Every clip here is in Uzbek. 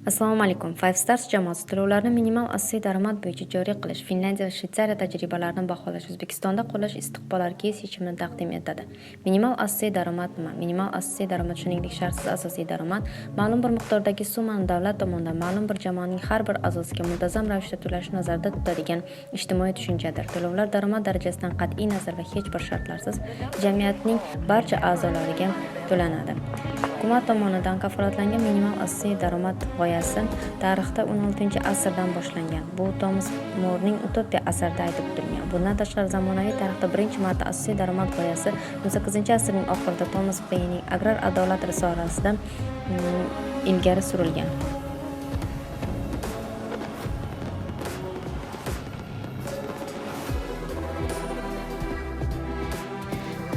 Assalomu alaykum. Five Stars jamoasi to'lovlarni minimal asosiy daromad bo'yicha joriy qilish, Finlyandiya va Shveysariya tajribalarini baholash, O'zbekistonda qo'llash istiqbollariga yechimini taqdim etadi. Minimal asosiy daromad nima? Minimal asosiy daromad shuningdek shartsiz asosiy daromad, ma'lum bir miqdordagi summani davlat tomonidan ma'lum bir jamoaning har bir a'zosiga muntazam ravishda to'lashi nazarda tutiladigan ijtimoiy tushunchadir. To'lovlar daromad darajasidan qat'iy nazar va hech bir shartlarsiz jamiyatning barcha a'zolariga to'lanadi. Hukumat tomonidan kafolatlangan minimal asosiy daromad g'oyasi tarixda 16-asrdan boshlangan. Bu Tomas Morening Utopiya asarida aytib o'tilgan. Bundan tashqari zamonaviy tarixda birinchi marta asosiy daromad g'oyasi 18-asrning oxirida Tomas Payining Agrar adolat risolasida ilgari surilgan.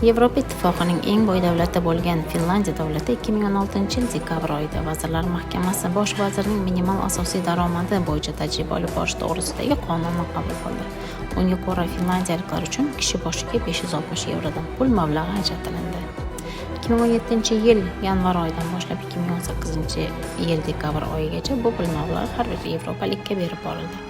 Yevropa Ittifoqining eng boy davlati bo'lgan Finlyandiya davlati 2016-yil dekabr oyida Vazirlar Mahkamasi bosh vazirning minimal asosiy daromadi bo'yicha tajriba olib borish to'g'risidagi qonunni qabul qildi. Unga ko'ra finlyandiyaliklar uchun kishi boshiga 560 yevrodan pul mablag'i ajratildi. 2017-yil yanvar oyidan boshlab 2018-yil dekabr oyigacha bu pul mablag'i har bir yevropalikka berib borildi.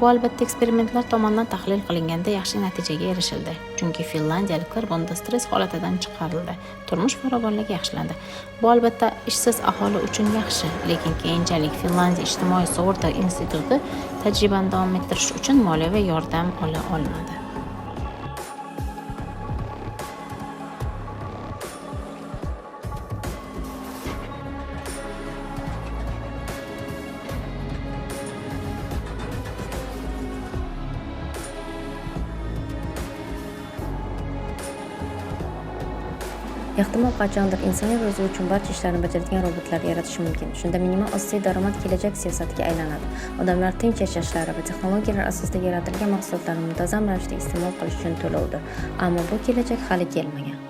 Bu albatta eksperimentlar tomonidan tahlil qilinganda yaxshi natijaga erishildi. Chunki finlyandiyaliklar bunda stress holatidan chiqarildi, turmush farovonligi yaxshilandi. Bu albatta ishsiz aholi uchun yaxshi, lekin keyinchalik Finlyandiya ijtimoiy sug'urta instituti tajribani davom ettirish uchun moliyaviy yordam ola olmadi. Ehtimol qachondir insoniyat o'zi uchun barcha ishlarni bajaradigan robotlar yaratishi mumkin. Shunda minimal asosiy daromad kelajak siyosatiga aylanadi. Odamlar tinch yashashlari va texnologiyalar asosida yaratilgan mahsulotlarni muntazam ravishda iste'mol qilish uchun to'lovdir. Ammo bu kelajak hali kelmagan.